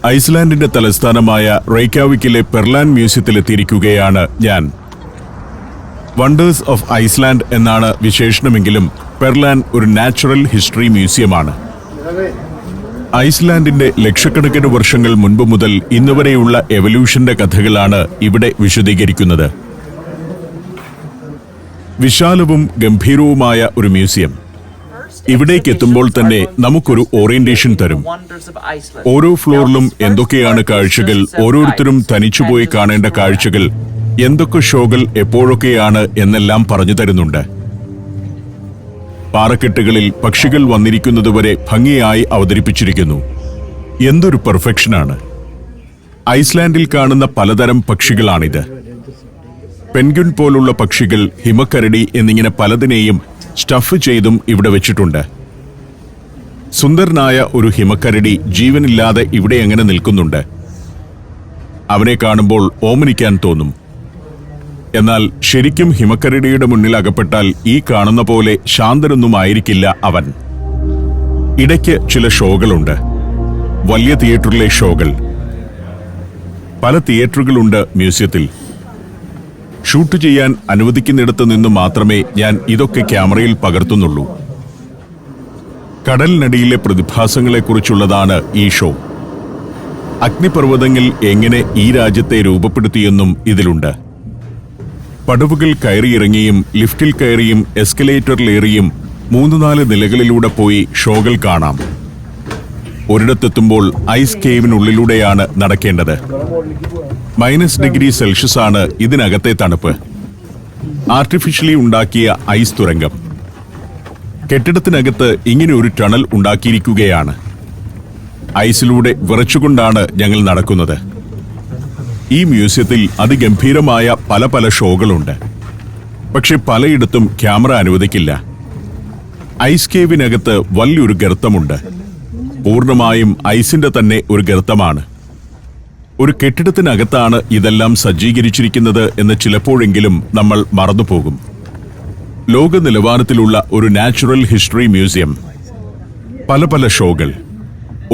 ഐസ്ലാൻഡിന്റെ തലസ്ഥാനമായ റെയ്ക്യാവിക്കിലെ പെർലാൻ മ്യൂസിയത്തിലെത്തിയിരിക്കുകയാണ് ഞാൻ. Wonders of Iceland എന്നാണ് വിശേഷണമെങ്കിലും പെർലാൻ ഒരു നാച്ചുറൽ ഹിസ്റ്ററി മ്യൂസിയമാണ്. ഐസ്ലാൻഡിന്റെ ലക്ഷക്കണക്കിന് വർഷങ്ങൾ മുൻപ് മുതൽ ഇന്നുവരെയുള്ള എവല്യൂഷന്റെ കഥകളാണ് ഇവിടെ വിശദീകരിക്കുന്നത്. വിശാലവും ഗംഭീരവുമായ ഒരു മ്യൂസിയം. ഇവിടേക്ക് എത്തുമ്പോൾ തന്നെ നമുക്കൊരു ഓറിയന്റേഷൻ തരും. ഓരോ ഫ്ലോറിലും എന്തൊക്കെയാണ് കാഴ്ചകൾ, ഓരോരുത്തരും തനിച്ചുപോയി കാണേണ്ട കാഴ്ചകൾ, എന്തൊക്കെ ഷോകൾ എപ്പോഴൊക്കെയാണ് എന്നെല്ലാം പറഞ്ഞു തരുന്നുണ്ട്. പാറക്കെട്ടുകളിൽ പക്ഷികൾ വന്നിരിക്കുന്നതുവരെ ഭംഗിയായി അവതരിപ്പിച്ചിരിക്കുന്നു. എന്തൊരു പെർഫെക്ഷനാണ്! ഐസ്ലാൻഡിൽ കാണുന്ന പലതരം പക്ഷികളാണിത്. പെൻഗ്വിൻ പോലുള്ള പക്ഷികൾ, ഹിമക്കരടി എന്നിങ്ങനെ പലതിനെയും സ്റ്റഫ് ചെയ്തും ഇവിടെ വെച്ചിട്ടുണ്ട്. സുന്ദരനായ ഒരു ഹിമക്കരടി ജീവനില്ലാതെ ഇവിടെ എങ്ങനെ നിൽക്കുന്നുണ്ട്. അവനെ കാണുമ്പോൾ ഓമനിക്കാൻ തോന്നും. എന്നാൽ ശരിക്കും ഹിമക്കരടിയുടെ മുന്നിൽ അകപ്പെട്ടാൽ ഈ കാണുന്ന പോലെ ശാന്തനൊന്നുമായിരിക്കില്ല അവൻ. ഇടയ്ക്ക് ചില ഷോകളുണ്ട്, വലിയ തിയേറ്ററിലെ ഷോകൾ. പല തിയേറ്ററുകളുണ്ട് മ്യൂസിയത്തിൽ. ഷൂട്ട് ചെയ്യാൻ അനുവദിക്കുന്നിടത്ത് നിന്ന് മാത്രമേ ഞാൻ ഇതൊക്കെ ക്യാമറയിൽ പകർത്തുന്നുള്ളൂ. കടലിനടിയിലെ പ്രതിഭാസങ്ങളെക്കുറിച്ചുള്ളതാണ് ഈ ഷോ. അഗ്നിപർവ്വതങ്ങൾ എങ്ങനെ ഈ രാജ്യത്തെ രൂപപ്പെടുത്തിയെന്നും ഇതിലുണ്ട്. പടവുകൾ കയറിയിറങ്ങിയും ലിഫ്റ്റിൽ കയറിയും എസ്കലേറ്ററിലേറിയും 3-4 നിലകളിലൂടെ പോയി ഷോകൾ കാണാം. ഒരിടത്തെത്തുമ്പോൾ ഐസ് കേവിനുള്ളിലൂടെയാണ് നടക്കേണ്ടത്. -°C ആണ് ഇതിനകത്തെ തണുപ്പ്. ആർട്ടിഫിഷ്യലി ഉണ്ടാക്കിയ ഐസ് തുരങ്കം. കെട്ടിടത്തിനകത്ത് ഇങ്ങനെ ഒരു ടണൽ ഉണ്ടാക്കിയിരിക്കുകയാണ്. ഐസിലൂടെ വിറച്ചുകൊണ്ടാണ് ഞങ്ങൾ നടക്കുന്നത്. ഈ മ്യൂസിയത്തിൽ അതിഗംഭീരമായ പല ഷോകളുണ്ട്. പക്ഷെ പലയിടത്തും ക്യാമറ അനുവദിക്കില്ല. ഐസ് കേവിനകത്ത് വലിയൊരു ഗർത്തമുണ്ട്. പൂർണ്ണമായും ഐസിന്റെ തന്നെ ഒരു ഗർത്തമാണ്. ഒരു കെട്ടിടത്തിനകത്താണ് ഇതെല്ലാം സജ്ജീകരിച്ചിരിക്കുന്നത് എന്ന് ചിലപ്പോഴെങ്കിലും നമ്മൾ മറന്നുപോകും. ലോക നിലവാരത്തിലുള്ള ഒരു നാച്ചുറൽ ഹിസ്റ്ററി മ്യൂസിയം. പല ഷോകൾ,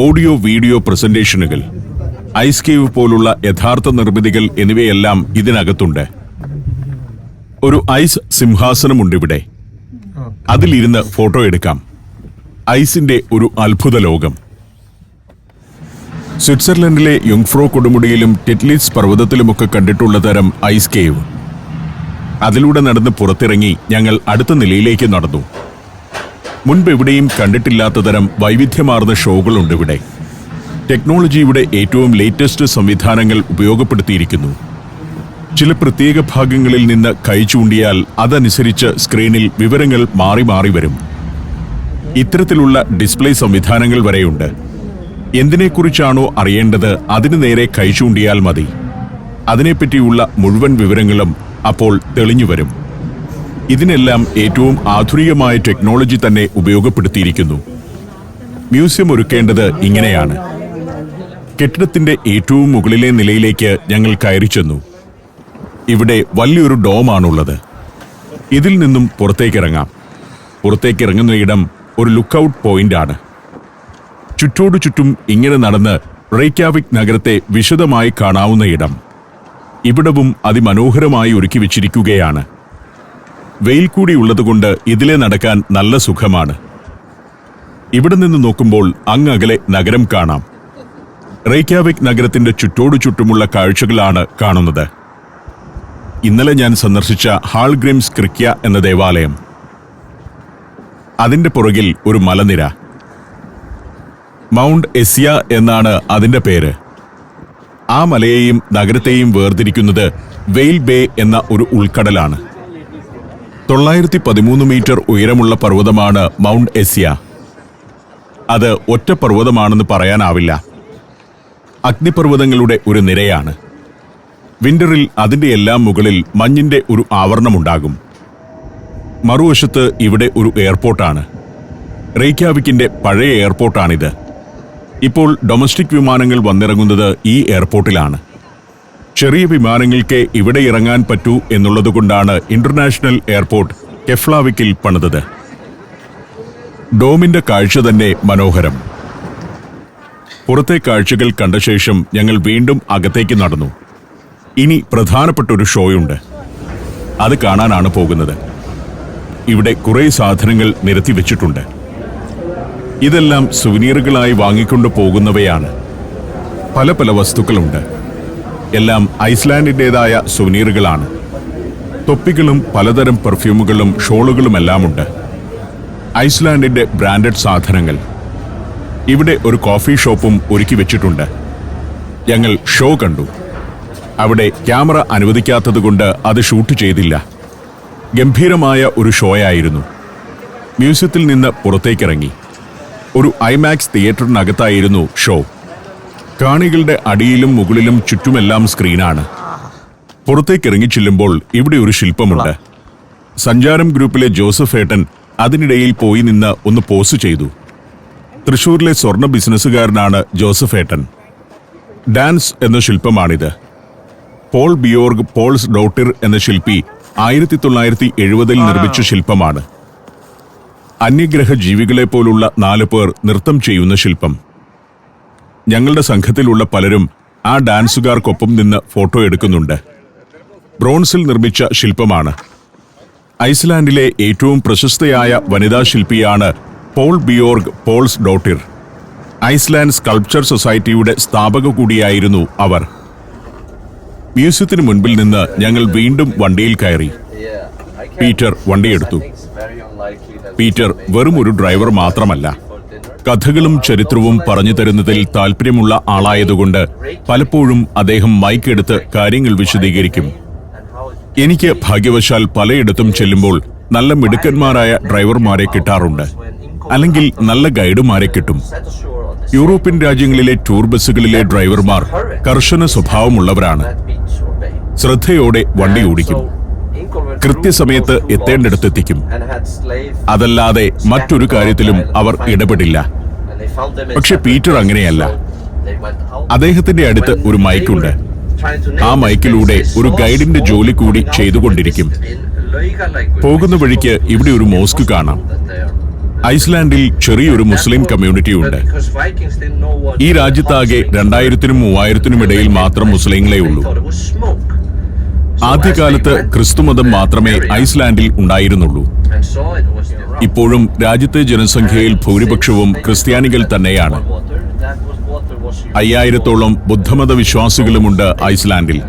ഓഡിയോ വീഡിയോ പ്രസന്റേഷനുകൾ, ഐസ് കേവ് പോലുള്ള യഥാർത്ഥ നിർമ്മിതികൾ എന്നിവയെല്ലാം ഇതിനകത്തുണ്ട്. ഒരു ഐസ് സിംഹാസനമുണ്ടിവിടെ. അതിലിരുന്ന് ഫോട്ടോ എടുക്കാം. ഐസിന്റെ ഒരു അത്ഭുത ലോകം. സ്വിറ്റ്സർലൻഡിലെ യുങ്ഫ്രോ കൊടുമുടിയിലും ടെറ്റ്ലിറ്റ്സ് പർവ്വതത്തിലുമൊക്കെ കണ്ടിട്ടുള്ള തരം ഐസ് കേവ്. അതിലൂടെ നടന്ന് പുറത്തിറങ്ങി ഞങ്ങൾ അടുത്ത നിലയിലേക്ക് നടന്നു. മുൻപ് എവിടെയും കണ്ടിട്ടില്ലാത്ത തരം വൈവിധ്യമാർന്ന ഷോകളുണ്ട് ഇവിടെ. ടെക്നോളജിയുടെ ഏറ്റവും ലേറ്റസ്റ്റ് സംവിധാനങ്ങൾ ഉപയോഗപ്പെടുത്തിയിരിക്കുന്നു. ചില പ്രത്യേക ഭാഗങ്ങളിൽ നിന്ന് കൈ ചൂണ്ടിയാൽ അതനുസരിച്ച് സ്ക്രീനിൽ വിവരങ്ങൾ മാറി വരും. ഇത്തരത്തിലുള്ള ഡിസ്പ്ലേ സംവിധാനങ്ങൾ വരെയുണ്ട്. എന്തിനെക്കുറിച്ചാണോ അറിയേണ്ടത് അതിനു നേരെ കൈ ചൂണ്ടിയാൽ മതി. അതിനെപ്പറ്റിയുള്ള മുഴുവൻ വിവരങ്ങളും അപ്പോൾ തെളിഞ്ഞു വരും. ഇതിനെല്ലാം ഏറ്റവും ആധുനികമായ ടെക്നോളജി തന്നെ ഉപയോഗപ്പെടുത്തിയിരിക്കുന്നു. മ്യൂസിയം ഒരുക്കേണ്ടത് ഇങ്ങനെയാണ്. കെട്ടിടത്തിന്റെ ഏറ്റവും മുകളിലെ നിലയിലേക്ക് ഞങ്ങൾ കയറി ചെന്നു. ഇവിടെ വലിയൊരു ഡോമാണുള്ളത്. ഇതിൽ നിന്നും പുറത്തേക്കിറങ്ങാം. പുറത്തേക്കിറങ്ങുന്ന ഇടം ഒരു ലുക്കൌട്ട് പോയിന്റാണ്. ചുറ്റോടു ചുറ്റും ഇങ്ങനെ നടന്ന് റെയ്ക്യാവിക് നഗരത്തെ വിശദമായി കാണാവുന്ന ഇടം. ഇവിടവും അതിമനോഹരമായി ഒരുക്കി വെച്ചിരിക്കുകയാണ്. വെയിൽ കൂടി ഉള്ളതുകൊണ്ട് ഇതിലെ നടക്കാൻ നല്ല സുഖമാണ്. ഇവിടെ നിന്ന് നോക്കുമ്പോൾ അങ്ങകലെ നഗരം കാണാം. റെയ്ക്യാവിക് നഗരത്തിന്റെ ചുറ്റോടു ചുറ്റുമുള്ള കാഴ്ചകളാണ് കാണുന്നത്. ഇന്നലെ ഞാൻ സന്ദർശിച്ച ഹാൾഗ്രിംസ് ക്രിക്യ എന്ന ദേവാലയം. അതിന്റെ പുറകിൽ ഒരു മലനിര. മൗണ്ട് എസിയ എന്നാണ് അതിന്റെ പേര്. ആ മലയെയും നഗരത്തെയും വേർതിരിക്കുന്നത് വെയിൽ ബേ എന്ന ഒരു ഉൾക്കടലാണ്. 913 മീറ്റർ ഉയരമുള്ള പർവ്വതമാണ് മൗണ്ട് എസിയ. അത് ഒറ്റ പർവ്വതമാണെന്ന് പറയാനാവില്ല. അഗ്നിപർവ്വതങ്ങളുടെ ഒരു നിരയാണ്. വിന്ററിൽ അതിന്റെ എല്ലാം മുകളിൽ മഞ്ഞിന്റെ ഒരു ആവരണമുണ്ടാകും. മറുവശത്ത് ഇവിടെ ഒരു എയർപോർട്ടാണ്. റെയ്ക്യാവിക്കിന്റെ പഴയ എയർപോർട്ടാണിത്. ഇപ്പോൾ ഡൊമസ്റ്റിക് വിമാനങ്ങൾ വന്നിറങ്ങുന്നത് ഈ എയർപോർട്ടിലാണ്. ചെറിയ വിമാനങ്ങൾക്ക് ഇവിടെ ഇറങ്ങാൻ പറ്റൂ എന്നുള്ളതുകൊണ്ടാണ് ഇന്റർനാഷണൽ എയർപോർട്ട് കെഫ്ലാവിക്കിൽ പണിതത്. ഡോമിന്റെ കാഴ്ച തന്നെ മനോഹരം. പുറത്തെ കാഴ്ചകൾ കണ്ട ശേഷം ഞങ്ങൾ വീണ്ടും അകത്തേക്ക് നടന്നു. ഇനി പ്രധാനപ്പെട്ട ഒരു ഷോയുണ്ട്. അത് കാണാനാണ് പോകുന്നത്. ഇവിടെ കുറെ സാധനങ്ങൾ നിരത്തി വെച്ചിട്ടുണ്ട്. ഇതെല്ലാം സുവനീറുകളായി വാങ്ങിക്കൊണ്ടു പോകുന്നവയാണ്. പല പല വസ്തുക്കളുണ്ട്. എല്ലാം ഐസ്ലാൻഡിൻ്റെതായ സുവനീറുകളാണ്. തൊപ്പികളും പലതരം പെർഫ്യൂമുകളും ഷോളുകളുമെല്ലാം ഉണ്ട്. ഐസ്ലാൻഡിന്റെ ബ്രാൻഡഡ് സാധനങ്ങൾ. ഇവിടെ ഒരു കോഫി ഷോപ്പും ഒരുക്കി വെച്ചിട്ടുണ്ട്. ഞങ്ങൾ ഷോ കണ്ടു. അവിടെ ക്യാമറ അനുവദിക്കാത്തതുകൊണ്ട് അത് ഷൂട്ട് ചെയ്തില്ല. ഗംഭീരമായ ഒരു ഷോയായിരുന്നു. മ്യൂസിയത്തിൽ നിന്ന് പുറത്തേക്കിറങ്ങി. ഒരു ഐമാക്സ് തിയേറ്ററിനകത്തായിരുന്നു ഷോ. കാണികളുടെ അടിയിലും മുകളിലും ചുറ്റുമെല്ലാം സ്ക്രീനാണ്. പുറത്തേക്കിറങ്ങി ചെല്ലുമ്പോൾ ഇവിടെ ഒരു ശില്പമുണ്ട്. സഞ്ചാരം ഗ്രൂപ്പിലെ ജോസഫ് ഏട്ടൻ അതിനിടയിൽ പോയി നിന്ന് ഒന്ന് പോസ്റ്റ് ചെയ്തു. തൃശൂരിലെ സ്വർണ്ണ ബിസിനസ്സുകാരനാണ് ജോസഫ് ഏട്ടൻ. ഡാൻസ് എന്ന ശില്പമാണിത്. പോൾ ബിയോർഗ് പോൾസ് ഡോട്ടിർ എന്ന ശില്പി 1970 നിർമ്മിച്ച ശില്പമാണ്. അന്യഗ്രഹ ജീവികളെ പോലുള്ള 4 പേർ നൃത്തം ചെയ്യുന്ന ശില്പം. ഞങ്ങളുടെ സംഘത്തിലുള്ള പലരും ആ ഡാൻസുകാർക്കൊപ്പം നിന്ന് ഫോട്ടോ എടുക്കുന്നുണ്ട്. ബ്രോൺസിൽ നിർമ്മിച്ച ശില്പമാണ്. ഐസ്ലാൻഡിലെ ഏറ്റവും പ്രശസ്തയായ വനിതാ ശില്പിയാണ് പോൾ ബിയോർഗ് പോൾസ് ഡോട്ടിർ. ഐസ്ലാൻഡ് സ്കൾപ്ചർ സൊസൈറ്റിയുടെ സ്ഥാപക കൂടിയായിരുന്നു അവർ. മ്യൂസിയത്തിന് മുൻപിൽ നിന്ന് ഞങ്ങൾ വീണ്ടും വണ്ടിയിൽ കയറി. പീറ്റർ വണ്ടിയെടുത്തു. പീറ്റർ വെറും ഒരു ഡ്രൈവർ മാത്രമല്ല, കഥകളും ചരിത്രവും പറഞ്ഞു തരുന്നതിൽ താല്പര്യമുള്ള ആളായതുകൊണ്ട് പലപ്പോഴും അദ്ദേഹം മൈക്ക് എടുത്ത് കാര്യങ്ങൾ വിശദീകരിക്കും. എനിക്ക് ഭാഗ്യവശാൽ പലയിടത്തും ചെല്ലുമ്പോൾ നല്ല മിടുക്കന്മാരായ ഡ്രൈവർമാരെ കിട്ടാറുണ്ട്, അല്ലെങ്കിൽ നല്ല ഗൈഡുമാരെ കിട്ടും. യൂറോപ്യൻ രാജ്യങ്ങളിലെ ടൂർ ബസ്സുകളിലെ ഡ്രൈവർമാർ കർശന സ്വഭാവമുള്ളവരാണ്. ശ്രദ്ധയോടെ വണ്ടി ഓടിക്കും. കൃത്യസമയത്ത് എത്തേണ്ടിടത്തെത്തിക്കും. അതല്ലാതെ മറ്റൊരു കാര്യത്തിലും അവർ ഇടപെടില്ല. പക്ഷെ പീറ്റർ അങ്ങനെയല്ല. അദ്ദേഹത്തിന്റെ അടുത്ത് ഒരു മൈക്കുണ്ട്. ആ മൈക്കിലൂടെ ഒരു ഗൈഡിന്റെ ജോലി കൂടി ചെയ്തുകൊണ്ടിരിക്കും. പോകുന്ന വഴിക്ക് ഇവിടെ ഒരു മോസ്ക് കാണാം. ഐസ്ലാൻഡിൽ ചെറിയൊരു മുസ്ലിം കമ്മ്യൂണിറ്റി ഉണ്ട്. ഈ രാജ്യത്താകെ 2000-നും 3000-നും ഇടയിൽ മാത്രം മുസ്ലിങ്ങളെ ഉള്ളൂ. ആദ്യകാലത്ത് ക്രിസ്തുമതം മാത്രമേ ഐസ്ലാൻഡിൽ ഉണ്ടായിരുന്നുള്ളൂ. ഇപ്പോഴും രാജ്യത്തെ ജനസംഖ്യയിൽ ഭൂരിപക്ഷവും ക്രിസ്ത്യാനികൾ തന്നെയാണ്. 5000-ഓളം ബുദ്ധമത വിശ്വാസികളുമുണ്ട് ഐസ്ലാൻഡിൽ.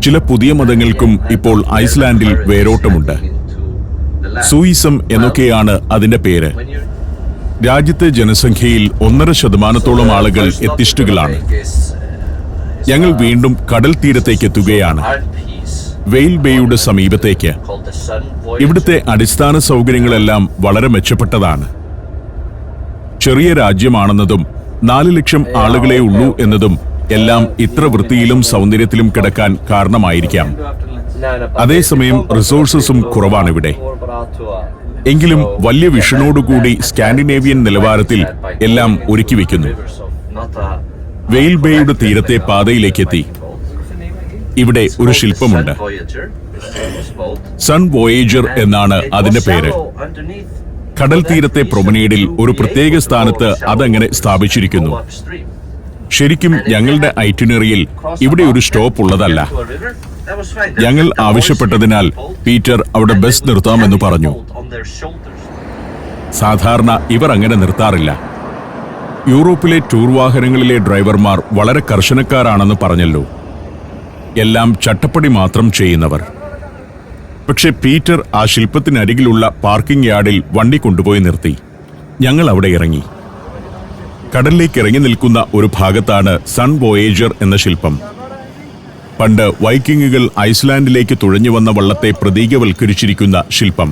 ചില പുതിയ മതങ്ങൾക്കും ഇപ്പോൾ ഐസ്ലാൻഡിൽ വേരോട്ടമുണ്ട്. സൂയിസം എന്നൊക്കെയാണ് അതിന്റെ പേര്. രാജ്യത്തെ ജനസംഖ്യയിൽ 1.5% ആളുകൾ എത്തിസ്റ്റുകളാണ്. ഞങ്ങൾ വീണ്ടും കടൽ തീരത്തേക്ക് എത്തുകയാണ്, വെയിൽ ബേയുടെ സമീപത്തേക്ക്. ഇവിടുത്തെ അടിസ്ഥാന സൗകര്യങ്ങളെല്ലാം വളരെ മെച്ചപ്പെട്ടതാണ്. ചെറിയ രാജ്യമാണെന്നതും 4 ലക്ഷം ആളുകളെ ഉള്ളൂ എന്നതും എല്ലാം ഇത്ര വൃത്തിയിലും സൗന്ദര്യത്തിലും കിടക്കാൻ കാരണമായിരിക്കാം. അതേസമയം റിസോഴ്സസും കുറവാണിവിടെ. എങ്കിലും വലിയ വിഷനോടുകൂടി സ്കാൻഡിനേവിയൻ നിലവാരത്തിൽ എല്ലാം ഒരുക്കി വയ്ക്കുന്നു. വെയിൽ ബേയുടെ തീരത്തെ പാതയിലേക്കെത്തി. ഇവിടെ ഒരു ശില്പമുണ്ട്. സൺ വോയേജർ എന്നാണ് അതിന്റെ പേര്. കടൽ തീരത്തെ പ്രൊമനേഡിൽ ഒരു പ്രത്യേക സ്ഥാനത്ത് അതങ്ങനെ സ്ഥാപിച്ചിരിക്കുന്നു. ശരിക്കും ഞങ്ങളുടെ ഐറ്റിനറിയിൽ ഇവിടെ ഒരു സ്റ്റോപ്പ് ഉള്ളതല്ല. ഞങ്ങൾ ആവശ്യപ്പെട്ടതിനാൽ പീറ്റർ അവിടെ ബസ് നിർത്താമെന്ന് പറഞ്ഞു. സാധാരണ ഇവർ അങ്ങനെ നിർത്താറില്ല. യൂറോപ്പിലെ ടൂർ വാഹനങ്ങളിലെ ഡ്രൈവർമാർ വളരെ കർശനക്കാരാണെന്ന് പറഞ്ഞല്ലോ. എല്ലാം ചട്ടപ്പടി മാത്രം ചെയ്യുന്നവർ. പക്ഷെ പീറ്റർ ആ ശില്പത്തിനരികിലുള്ള പാർക്കിംഗ് യാർഡിൽ വണ്ടി കൊണ്ടുപോയി നിർത്തി. ഞങ്ങൾ അവിടെ ഇറങ്ങി. കടലിലേക്ക് ഇറങ്ങി നിൽക്കുന്ന ഒരു ഭാഗത്താണ് സൺ വോയേജർ എന്ന ശില്പം. പണ്ട് വൈക്കിങ്ങുകൾ ഐസ്ലാൻഡിലേക്ക് തുഴഞ്ഞു വന്ന വള്ളത്തെ പ്രതീകവൽക്കരിച്ചിരിക്കുന്ന ശില്പം.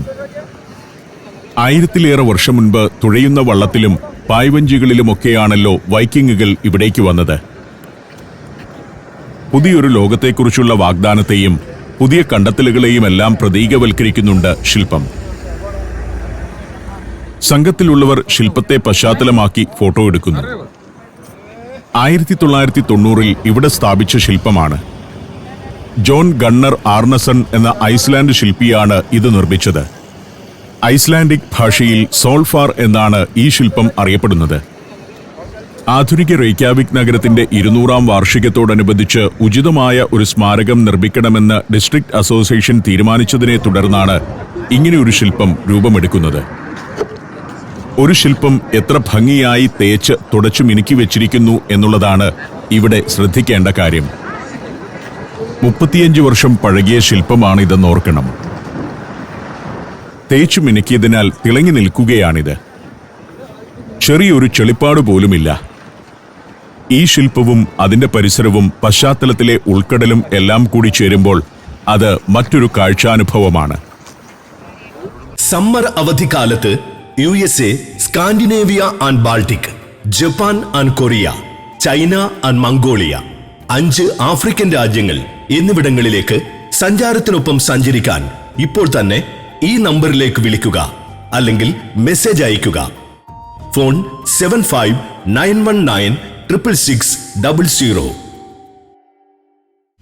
1000-ലേറെ വർഷം മുൻപ് തുഴയുന്ന വള്ളത്തിലും പായ്വഞ്ചികളിലുമൊക്കെയാണല്ലോ വൈക്കിങ്ങുകൾ ഇവിടേക്ക് വന്നത്. പുതിയൊരു ലോകത്തെക്കുറിച്ചുള്ള വാഗ്ദാനത്തെയും പുതിയ കണ്ടെത്തലുകളെയും എല്ലാം പ്രതീകവൽക്കരിക്കുന്നുണ്ട് ശില്പം. സംഘത്തിലുള്ളവർ ശില്പത്തെ പശ്ചാത്തലമാക്കി ഫോട്ടോ എടുക്കുന്നു. 1990-ൽ ഇവിടെ സ്ഥാപിച്ച ശില്പമാണ്. ജോൺ ഗണ്ണർ ആർണസൺ എന്ന ഐസ്ലാൻഡ് ശില്പിയാണ് ഇത് നിർമ്മിച്ചത്. ഐസ്ലാൻഡിക് ഭാഷയിൽ സോൾഫാർ എന്നാണ് ഈ ശില്പം അറിയപ്പെടുന്നത്. ആധുനിക റെയ്ക്യാവിക് നഗരത്തിന്റെ 200-ാം വാർഷികത്തോടനുബന്ധിച്ച് ഉചിതമായ ഒരു സ്മാരകം നിർമ്മിക്കണമെന്ന് ഡിസ്ട്രിക്ട് അസോസിയേഷൻ തീരുമാനിച്ചതിനെ തുടർന്നാണ് ഇങ്ങനെയൊരു ശില്പം രൂപമെടുക്കുന്നത്. ഒരു ശില്പം എത്ര ഭംഗിയായി തേച്ച് തുടച്ചു മിനുക്കി വെച്ചിരിക്കുന്നു എന്നുള്ളതാണ് ഇവിടെ ശ്രദ്ധിക്കേണ്ട കാര്യം. 35 വർഷം പഴകിയ ശില്പമാണിതെന്ന് ഓർക്കണം. തേച്ചു മിനുക്കിയതിനാൽ തിളങ്ങി നിൽക്കുകയാണിത്. ചെറിയൊരു ചെളിപ്പാട് പോലുമില്ല. ഈ ശില്പവും അതിന്റെ പരിസരവും പശ്ചാത്തലത്തിലെ ഉൾക്കടലും എല്ലാം കൂടി ചേരുമ്പോൾ അത് മറ്റൊരു കാഴ്ചാനുഭവമാണ്. സമ്മർ അവധിക്കാലത്ത് USA, Scandinavia and Baltic, Japan and Korea, China and Mongolia, 5 African രാജ്യങ്ങൾ എന്നിവിടങ്ങളിലേക്ക് സഞ്ചാരത്തിനൊപ്പം സഞ്ചരിക്കാൻ ഇപ്പോൾ തന്നെ ഈ നമ്പറിലേക്ക് വിളിക്കുക അല്ലെങ്കിൽ മെസ്സേജ് അയയ്ക്കുക. Phone 7591966600.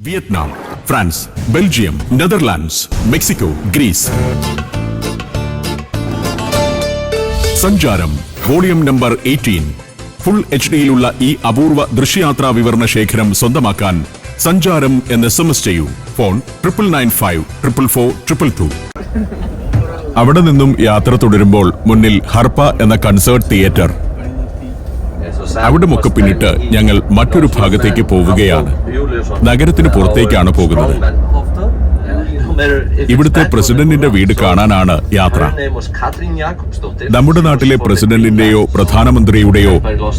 Vietnam, France, Belgium, Netherlands, Mexico, Greece. Sancharam volume number 18. Full HD-യിലുള്ള ഈ അപൂർവ ദൃശ്യയാത്രാ വിവരണ ശേഖരം സ്വന്തമാക്കാൻ സഞ്ചാരം എന്ന് SMS ചെയ്യൂ. ഫോൺ 99544422. അവിടെ നിന്നും യാത്ര തുടരുമ്പോൾ മുന്നിൽ ഹർപ്പ എന്ന കൺസേർട്ട് തിയേറ്റർ. അവിടുമൊക്കെ പിന്നിട്ട് ഞങ്ങൾ മറ്റൊരു ഭാഗത്തേക്ക് പോവുകയാണ്. നഗരത്തിന് പുറത്തേക്കാണ് പോകുന്നത്. ഇവിടുത്തെ പ്രസിഡന്റിന്റെ വീട് കാണാനാണ് യാത്ര. നമ്മുടെ നാട്ടിലെ പ്രസിഡന്റിന്റെയോ പ്രധാനമന്ത്രിയുടെയോ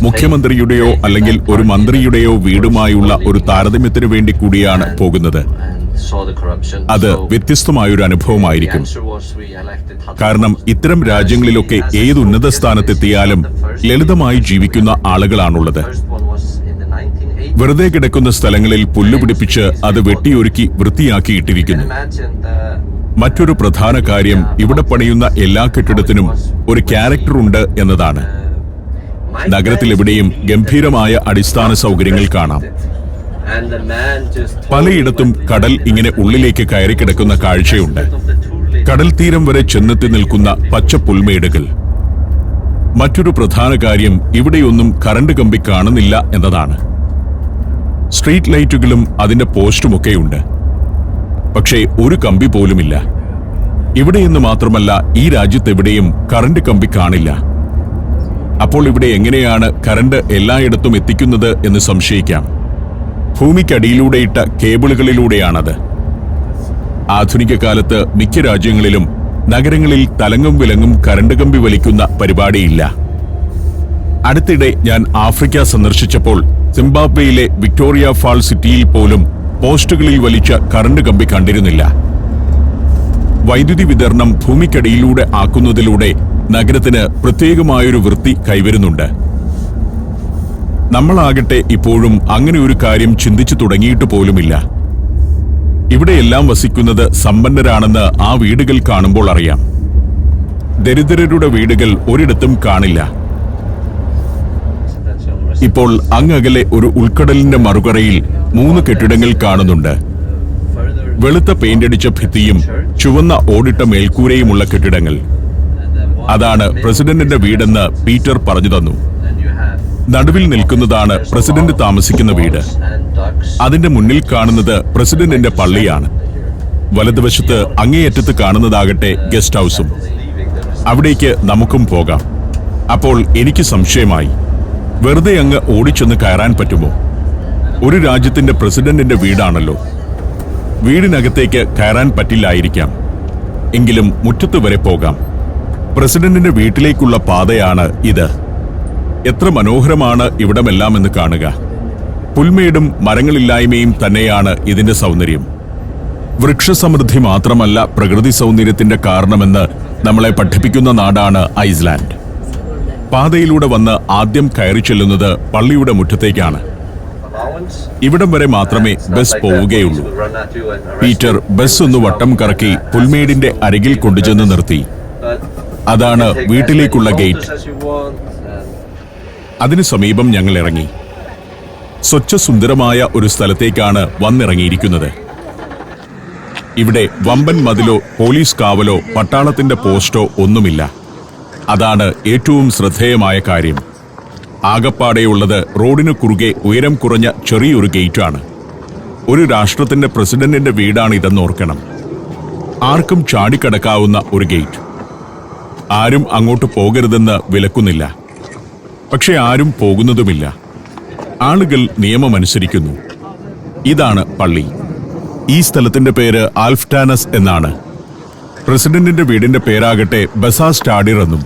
മുഖ്യമന്ത്രിയുടെയോ അല്ലെങ്കിൽ ഒരു മന്ത്രിയുടെയോ വീടുമായുള്ള ഒരു താരതമ്യത്തിന് വേണ്ടി കൂടിയാണ് പോകുന്നത്. അത് വ്യത്യസ്തമായൊരു അനുഭവമായിരിക്കും. കാരണം ഇത്തരം രാജ്യങ്ങളിലൊക്കെ ഏത് ഉന്നത സ്ഥാനത്തെത്തിയാലും ലളിതമായി ജീവിക്കുന്ന ആളുകളാണുള്ളത്. വെറുതെ കിടക്കുന്ന സ്ഥലങ്ങളിൽ പുല്ലുപിടിപ്പിച്ച് അത് വെട്ടിയൊരുക്കി വൃത്തിയാക്കിയിട്ടിരിക്കുന്നു. മറ്റൊരു പ്രധാന കാര്യം ഇവിടെ പണിയുന്ന എല്ലാ കെട്ടിടത്തിനും ഒരു ക്യാരക്ടർ ഉണ്ട് എന്നതാണ്. നഗരത്തിലെവിടെയും ഗംഭീരമായ അടിസ്ഥാന സൗകര്യങ്ങൾ കാണാം. പലയിടത്തും കടൽ ഇങ്ങനെ ഉള്ളിലേക്ക് കയറി കിടക്കുന്ന കാഴ്ചയുണ്ട്. കടൽ തീരം വരെ ചെന്നെത്തി നിൽക്കുന്ന പച്ച പുൽമേടുകൾ. മറ്റൊരു പ്രധാന കാര്യം ഇവിടെയൊന്നും കറണ്ട് കമ്പി കാണുന്നില്ല എന്നതാണ്. സ്ട്രീറ്റ് ലൈറ്റുകളും അതിന്റെ പോസ്റ്റുമൊക്കെയുണ്ട്. പക്ഷേ ഒരു കമ്പി പോലുമില്ല. ഇവിടെയെന്ന് മാത്രമല്ല, ഈ രാജ്യത്തെവിടെയും കറണ്ട് കമ്പി കാണില്ല. അപ്പോൾ ഇവിടെ എങ്ങനെയാണ് കറണ്ട് എല്ലായിടത്തും എത്തിക്കുന്നത് എന്ന് സംശയിക്കാം. ഭൂമിക്കടിയിലൂടെ ഇട്ട കേബിളുകളിലൂടെയാണത്. ആധുനിക കാലത്ത് മിക്ക രാജ്യങ്ങളിലും നഗരങ്ങളിൽ തലങ്ങും വിലങ്ങും കറണ്ട് കമ്പി വലിക്കുന്ന പരിപാടിയില്ല. അടുത്തിടെ ഞാൻ ആഫ്രിക്ക സന്ദർശിച്ചപ്പോൾ സിംബാബ്വേയിലെ വിക്ടോറിയ ഫാൾ സിറ്റിയിൽ പോലും പോസ്റ്റുകളിൽ വലിച്ച കറണ്ട് കമ്പി കണ്ടിരുന്നില്ല. വൈദ്യുതി വിതരണം ഭൂമിക്കടിയിലൂടെ ആക്കുന്നതിലൂടെ നഗരത്തിന് പ്രത്യേകമായൊരു വൃത്തി കൈവരുന്നുണ്ട്. നമ്മളാകട്ടെ ഇപ്പോഴും അങ്ങനെ ഒരു കാര്യം ചിന്തിച്ചു തുടങ്ങിയിട്ട് പോലുമില്ല. ഇവിടെയെല്ലാം വസിക്കുന്നത് സമ്പന്നരാണെന്ന് ആ വീടുകൾ കാണുമ്പോൾ അറിയാം. ദരിദ്രരുടെ വീടുകൾ ഒരിടത്തും കാണില്ല. ഇപ്പോൾ അങ്ങകലെ ഒരു ഉൾക്കടലിന്റെ മറുകരയിൽ 3 കെട്ടിടങ്ങൾ കാണുന്നുണ്ട്. വെളുത്ത പെയിന്റടിച്ച ഭിത്തിയും ചുവന്ന ഓടിട്ട മേൽക്കൂരയുമുള്ള കെട്ടിടങ്ങൾ. അതാണ് പ്രസിഡന്റിന്റെ വീടെന്ന് പീറ്റർ പറഞ്ഞു തന്നു. നടുവിൽ നിൽക്കുന്നതാണ് പ്രസിഡന്റ് താമസിക്കുന്ന വീട്. അതിന്റെ മുന്നിൽ കാണുന്നത് പ്രസിഡന്റിന്റെ പള്ളിയാണ്. വലതുവശത്ത് അങ്ങേയറ്റത്ത് കാണുന്നതാകട്ടെ ഗസ്റ്റ് ഹൗസും. അവിടേക്ക് നമുക്കും പോകാം. അപ്പോൾ എനിക്ക് സംശയമായി, വെറുതെ അങ്ങ് ഓടിച്ചെന്ന് കയറാൻ പറ്റുമോ? ഒരു രാജ്യത്തിന്റെ പ്രസിഡന്റിന്റെ വീടാണല്ലോ. വീടിനകത്തേക്ക് കയറാൻ പറ്റില്ലായിരിക്കാം. എങ്കിലും മുറ്റത്ത് വരെ പോകാം. പ്രസിഡന്റിന്റെ വീട്ടിലേക്കുള്ള പാതയാണ് ഇത്. എത്ര മനോഹരമാണ് ഇവിടമെല്ലാം എന്ന് കാണുക. പുൽമേടും മരങ്ങളില്ലായ്മയും തന്നെയാണ് ഇതിന്റെ സൗന്ദര്യം. വൃക്ഷസമൃദ്ധി മാത്രമല്ല പ്രകൃതി സൗന്ദര്യത്തിന്റെ കാരണമെന്ന് നമ്മളെ പഠിപ്പിക്കുന്ന നാടാണ് ഐസ്ലാൻഡ്. പാതയിലൂടെ വന്ന് ആദ്യം കയറി ചെല്ലുന്നത് പള്ളിയുടെ മുറ്റത്തേക്കാണ്. ഇവിടം വരെ മാത്രമേ ബസ് പോവുകയുള്ളൂ. പീറ്റർ ബസ് ഒന്ന് വട്ടം കറക്കി പുൽമേടിന്റെ അരികിൽ കൊണ്ടുചെന്ന് നിർത്തി. അതാണ് വീട്ടിലേക്കുള്ള ഗേറ്റ്. അതിനു സമീപം ഞങ്ങൾ ഇറങ്ങി. സ്വച്ഛസുന്ദരമായ ഒരു സ്ഥലത്തേക്കാണ് വന്നിറങ്ങിയിരിക്കുന്നത്. ഇവിടെ വമ്പൻ മതിലോ പോലീസ് കാവലോ പട്ടാളത്തിന്റെ പോസ്റ്റോ ഒന്നുമില്ല. അതാണ് ഏറ്റവും ശ്രദ്ധേയമായ കാര്യം. ആകപ്പാടെയുള്ളത് റോഡിന് കുറുകെ ഉയരം കുറഞ്ഞ ചെറിയൊരു ഗേറ്റാണ്. ഒരു രാഷ്ട്രത്തിന്റെ പ്രസിഡന്റിന്റെ വീടാണ് ഇതെന്നോർക്കണം. ആർക്കും ചാടിക്കടക്കാവുന്ന ഒരു ഗേറ്റ്. ആരും അങ്ങോട്ട് പോകരുതെന്ന് വിലക്കുന്നില്ല. പക്ഷെ ആരും പോകുന്നതുമില്ല. ആളുകൾ നിയമമനുസരിക്കുന്നു. ഇതാണ് പള്ളി. ഈ സ്ഥലത്തിന്റെ പേര് ആൽഫ്റ്റാനസ് എന്നാണ്. പ്രസിഡന്റിന്റെ വീടിന്റെ പേരാകട്ടെ ബസാസ്റ്റാഡിർ എന്നും.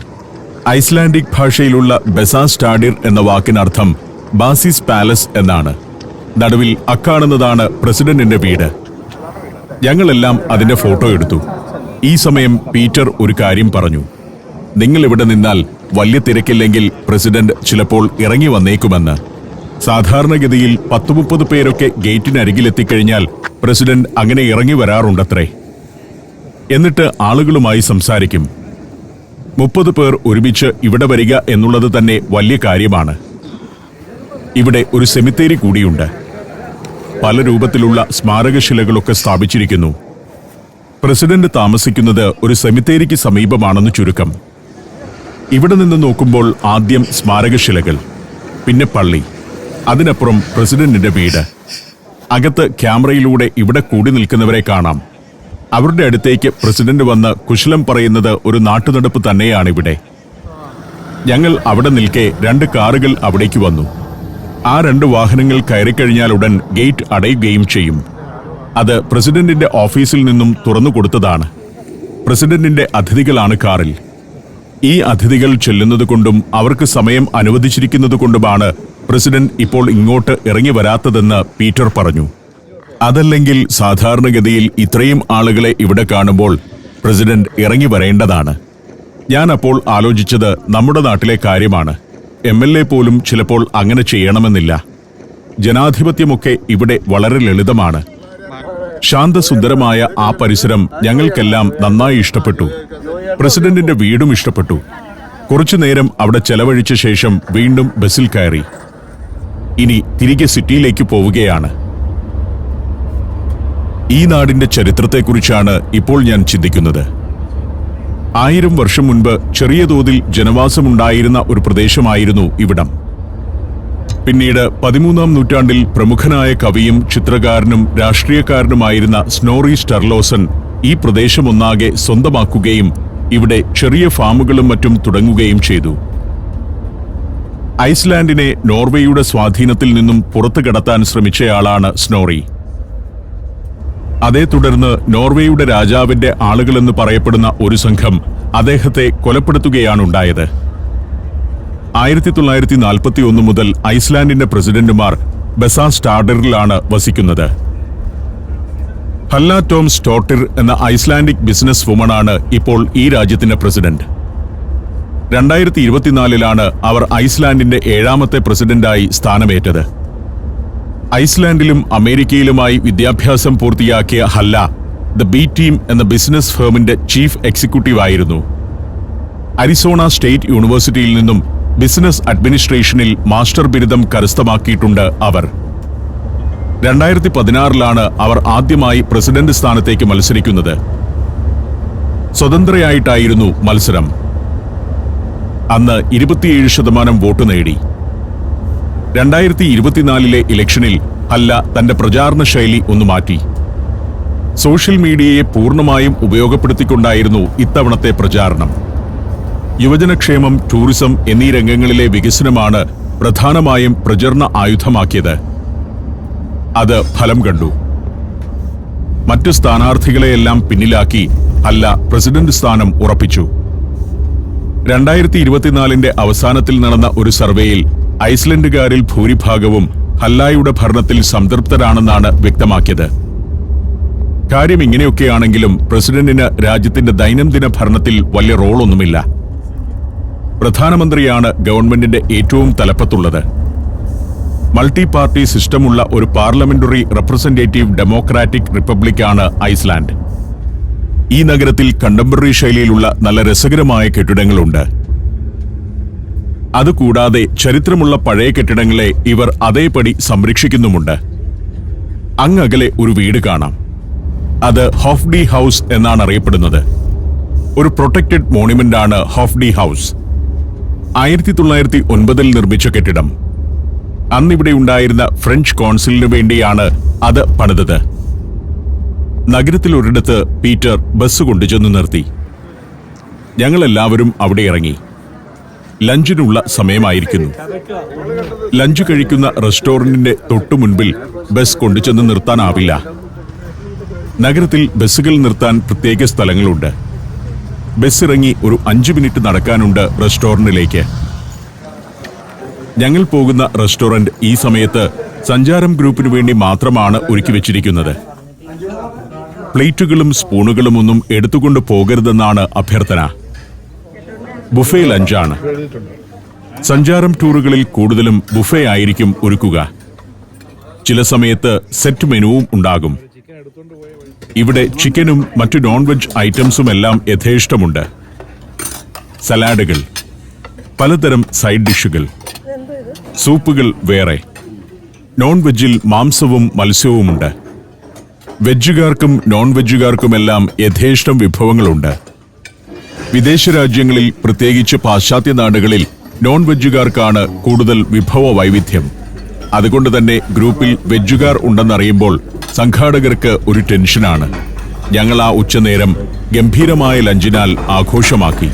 ഐസ്ലാൻഡിക് ഭാഷയിലുള്ള ബസാസ്റ്റാഡിർ എന്ന വാക്കിനർത്ഥം ബാസിസ് പാലസ് എന്നാണ്. നടുവിൽ അക്കാണുന്നതാണ് പ്രസിഡന്റിന്റെ വീട്. ഞങ്ങളെല്ലാം അതിന്റെ ഫോട്ടോ എടുത്തു. ഈ സമയം പീറ്റർ ഒരു കാര്യം പറഞ്ഞു. നിങ്ങൾ ഇവിടെ നിന്നാൽ വലിയ തിരക്കില്ലെങ്കിൽ പ്രസിഡന്റ് ചിലപ്പോൾ ഇറങ്ങി വന്നേക്കുമെന്ന്. സാധാരണഗതിയിൽ 10-30 പേരൊക്കെ ഗേറ്റിനരികിലെത്തിക്കഴിഞ്ഞാൽ പ്രസിഡന്റ് അങ്ങനെ ഇറങ്ങി വരാറുണ്ടത്രേ. എന്നിട്ട് ആളുകളുമായി സംസാരിക്കും. 30 പേർ ഒരുമിച്ച് ഇവിടെ വരിക എന്നുള്ളത് തന്നെ വലിയ കാര്യമാണ്. ഇവിടെ ഒരു സെമിത്തേരി കൂടിയുണ്ട്. പല രൂപത്തിലുള്ള സ്മാരകശിലകളൊക്കെ സ്ഥാപിച്ചിരിക്കുന്നു. പ്രസിഡന്റ് താമസിക്കുന്നത് ഒരു സെമിത്തേരിക്ക് സമീപമാണെന്ന് ചുരുക്കം. ഇവിടെ നിന്ന് നോക്കുമ്പോൾ ആദ്യം സ്മാരകശിലകൾ, പിന്നെ പള്ളി, അതിനപ്പുറം പ്രസിഡന്റിന്റെ വീട്. അകത്ത് ക്യാമറയിലൂടെ ഇവിടെ കൂടി നിൽക്കുന്നവരെ കാണാം. അവരുടെ അടുത്തേക്ക് പ്രസിഡന്റ് വന്ന് കുശലം പറയുന്നത് ഒരു നാട്ടുനടപ്പ് തന്നെയാണിവിടെ. ഞങ്ങൾ അവിടെ നിൽക്കെ 2 കാറുകൾ അവിടേക്ക് വന്നു. ആ 2 വാഹനങ്ങൾ കയറിക്കഴിഞ്ഞാലുടൻ ഗേറ്റ് അടയുകയും ചെയ്യും. അത് പ്രസിഡന്റിന്റെ ഓഫീസിൽ നിന്നും തുറന്നു കൊടുത്തതാണ്. പ്രസിഡന്റിന്റെ അതിഥികളാണ് കാറിൽ. ഈ അതിഥികൾ ചെല്ലുന്നതുകൊണ്ടും അവർക്ക് സമയം അനുവദിച്ചിരിക്കുന്നതുകൊണ്ടുമാണ് പ്രസിഡന്റ് ഇപ്പോൾ ഇങ്ങോട്ട് ഇറങ്ങി വരാത്തതെന്ന് പീറ്റർ പറഞ്ഞു. അതല്ലെങ്കിൽ സാധാരണഗതിയിൽ ഇത്രയും ആളുകളെ ഇവിടെ കാണുമ്പോൾ പ്രസിഡന്റ് ഇറങ്ങി വരേണ്ടതാണ്. ഞാൻ അപ്പോൾ ആലോചിച്ചത് നമ്മുടെ നാട്ടിലെ കാര്യമാണ്. MLA പോലും ചിലപ്പോൾ അങ്ങനെ ചെയ്യണമെന്നില്ല. ജനാധിപത്യമൊക്കെ ഇവിടെ വളരെ ലളിതമാണ്. ശാന്തസുന്ദരമായ ആ പരിസരം ഞങ്ങൾക്കെല്ലാം നന്നായി ഇഷ്ടപ്പെട്ടു. പ്രസിഡന്റിന്റെ വീടും ഇഷ്ടപ്പെട്ടു. കുറച്ചു നേരം അവിടെ ചെലവഴിച്ച ശേഷം വീണ്ടും ബസ്സിൽ കയറി. ഇനി തിരികെ സിറ്റിയിലേക്ക് പോവുകയാണ്. ഈ നാടിന്റെ ചരിത്രത്തെക്കുറിച്ചാണ് ഇപ്പോൾ ഞാൻ ചിന്തിക്കുന്നത്. 1000 വർഷം മുൻപ് ചെറിയ തോതിൽ ജനവാസമുണ്ടായിരുന്ന ഒരു പ്രദേശമായിരുന്നു ഇവിടം. പിന്നീട് 13-ാം നൂറ്റാണ്ടിൽ പ്രമുഖനായ കവിയും ചിത്രകാരനും രാഷ്ട്രീയക്കാരനുമായിരുന്ന സ്നോറി സ്റ്റർലോസൻ ഈ പ്രദേശമൊന്നാകെ സ്വന്തമാക്കുകയും ഇവിടെ ചെറിയ ഫാമുകളും മറ്റും തുടങ്ങുകയും ചെയ്തു. ഐസ്ലാൻഡിനെ നോർവേയുടെ സ്വാധീനത്തിൽ നിന്നും പുറത്തു കടത്താൻ ശ്രമിച്ചയാളാണ് സ്നോറി. അതേ തുടർന്ന് നോർവേയുടെ രാജാവിന്റെ ആളുകളെന്ന് പറയപ്പെടുന്ന ഒരു സംഘം അദ്ദേഹത്തെ കൊലപ്പെടുത്തുകയാണുണ്ടായത്. 1941 മുതൽ ഐസ്ലാൻഡിന്റെ പ്രസിഡന്റുമാർ ബസാസ്റ്റാഡിറിലാണ് വസിക്കുന്നത്. ഹല്ല ടോം സ്റ്റോട്ടിർ എന്ന ഐസ്ലാൻഡിക് ബിസിനസ് വുമണാണ് ഇപ്പോൾ ഈ രാജ്യത്തിന്റെ പ്രസിഡന്റ്. 2024 അവർ ഐസ്ലാൻഡിന്റെ 7ാമത്തെ പ്രസിഡന്റായി സ്ഥാനമേറ്റത്. ഐസ്ലാൻഡിലും അമേരിക്കയിലുമായി വിദ്യാഭ്യാസം പൂർത്തിയാക്കിയ ഹല്ല ദ ബി ടീം എന്ന ബിസിനസ് ഫേമിന്റെ ചീഫ് എക്സിക്യൂട്ടീവ് ആയിരുന്നു. അരിസോണ സ്റ്റേറ്റ് യൂണിവേഴ്സിറ്റിയിൽ നിന്നും ബിസിനസ് അഡ്മിനിസ്ട്രേഷനിൽ മാസ്റ്റർ ബിരുദം കരസ്ഥമാക്കിയിട്ടുണ്ട് അവർ. 2016 അവർ ആദ്യമായി പ്രസിഡന്റ് സ്ഥാനത്തേക്ക് മത്സരിക്കുന്നത്. സ്വതന്ത്രയായിട്ടായിരുന്നു മത്സരം. അന്ന് 27% വോട്ട് നേടി. 2024 ഇലക്ഷനിൽ ഹല്ല തന്റെ പ്രചാരണ ശൈലി ഒന്ന് മാറ്റി. സോഷ്യൽ മീഡിയയെ പൂർണ്ണമായും ഉപയോഗപ്പെടുത്തിക്കൊണ്ടായിരുന്നു ഇത്തവണത്തെ പ്രചാരണം. യുവജനക്ഷേമം, ടൂറിസം എന്നീ രംഗങ്ങളിലെ വികസനമാണ് പ്രധാനമായും പ്രചരണ ആയുധമാക്കിയത്. അത് ഫലം കണ്ടു. മറ്റു സ്ഥാനാർത്ഥികളെയെല്ലാം പിന്നിലാക്കി ഹല്ല പ്രസിഡന്റ് സ്ഥാനം ഉറപ്പിച്ചു. 2024 അവസാനത്തിൽ നടന്ന ഒരു സർവേയിൽ ഐസ്ലൻഡുകാരിൽ ഭൂരിഭാഗവും ഹല്ലായുടെ ഭരണത്തിൽ സംതൃപ്തരാണെന്നാണ് വ്യക്തമാക്കിയത്. കാര്യം ഇങ്ങനെയൊക്കെയാണെങ്കിലും പ്രസിഡന്റിന് രാജ്യത്തിന്റെ ദൈനംദിന ഭരണത്തിൽ വലിയ റോളൊന്നുമില്ല. പ്രധാനമന്ത്രിയാണ് ഗവൺമെന്റിന്റെ ഏറ്റവും തലപ്പത്തുള്ളത്. മൾട്ടി പാർട്ടി സിസ്റ്റമുള്ള ഒരു പാർലമെന്ററി റെപ്രസെന്റേറ്റീവ് ഡെമോക്രാറ്റിക് റിപ്പബ്ലിക്കാണ് ഐസ്ലാൻഡ്. ഈ നഗരത്തിൽ കണ്ടംപററി ശൈലിയിലുള്ള നല്ല രസകരമായ കെട്ടിടങ്ങളുണ്ട്. അതുകൂടാതെ ചരിത്രമുള്ള പഴയ കെട്ടിടങ്ങളെ ഇവർ അതേപടി സംരക്ഷിക്കുന്നുമുണ്ട്. അങ്ങകലെ ഒരു വീട് കാണാം. അത് ഹോഫ്ഡി ഹൗസ് എന്നാണ് അറിയപ്പെടുന്നത്. ഒരു പ്രൊട്ടക്റ്റഡ് മോണ്യുമെന്റ് ആണ് ഹോഫ്ഡി ഹൗസ്. 1909 നിർമ്മിച്ച കെട്ടിടം. അന്നിവിടെ ഉണ്ടായിരുന്ന ഫ്രഞ്ച് കോൺസുലിനു വേണ്ടിയാണ് അത് പണിതത്. നഗരത്തിൽ ഒരിടത്ത് പീറ്റർ ബസ് കൊണ്ടുചെന്ന് നിർത്തി. ഞങ്ങളെല്ലാവരും അവിടെ ഇറങ്ങി. ലഞ്ചിനുള്ള സമയമായിരിക്കുന്നു. ലഞ്ച് കഴിക്കുന്ന റെസ്റ്റോറന്റിന്റെ തൊട്ടു മുൻപിൽ ബസ് കൊണ്ടുചെന്ന് നിർത്താനാവില്ല. നഗരത്തിൽ ബസ്സുകൾ നിർത്താൻ പ്രത്യേക സ്ഥലങ്ങളുണ്ട്. ബസ് ഇറങ്ങി ഒരു 5 മിനിറ്റ് നടക്കാനുണ്ട് റെസ്റ്റോറന്റിലേക്ക്. ഞങ്ങൾ പോകുന്ന റെസ്റ്റോറന്റ് ഈ സമയത്ത് സഞ്ചാരം ഗ്രൂപ്പിനു വേണ്ടി മാത്രമാണ് ഒരുക്കി വെച്ചിരിക്കുന്നത്. പ്ലേറ്റുകളും സ്പൂണുകളും ഒന്നും എടുത്തുകൊണ്ട് പോകരുതെന്നാണ് അഭ്യർത്ഥന. ബുഫേ ലഞ്ചാണ്. സഞ്ചാരം ടൂറുകളിൽ കൂടുതലും ബുഫേ ആയിരിക്കും ഒരുക്കുക. ചില സമയത്ത് സെറ്റ് മെനുവും ഉണ്ടാകും. ഇവിടെ ചിക്കനും മറ്റു നോൺ വെജ് ഐറ്റംസും എല്ലാം യഥേഷ്ടമുണ്ട്. സലാഡുകൾ, പലതരം സൈഡ് ഡിഷുകൾ, സൂപ്പുകൾ വേറെ. നോൺ വെജിൽ മാംസവും മത്സ്യവുമുണ്ട്. വെജുകാർക്കും നോൺ വെജുകാർക്കുമെല്ലാം യഥേഷ്ടം വിഭവങ്ങളുണ്ട്. വിദേശ രാജ്യങ്ങളിൽ, പ്രത്യേകിച്ച് പാശ്ചാത്യ നാടുകളിൽ നോൺ വെജുകാർക്കാണ് കൂടുതൽ വിഭവ വൈവിധ്യം. അതുകൊണ്ട് തന്നെ ഗ്രൂപ്പിൽ വെജുകാർ ഉണ്ടെന്നറിയുമ്പോൾ സംഘാടകർക്ക് ഒരു ടെൻഷനാണ്. ഞങ്ങൾ ആ ഉച്ചനേരം ഗംഭീരമായ ലഞ്ചിനാൽ ആഘോഷമാക്കി.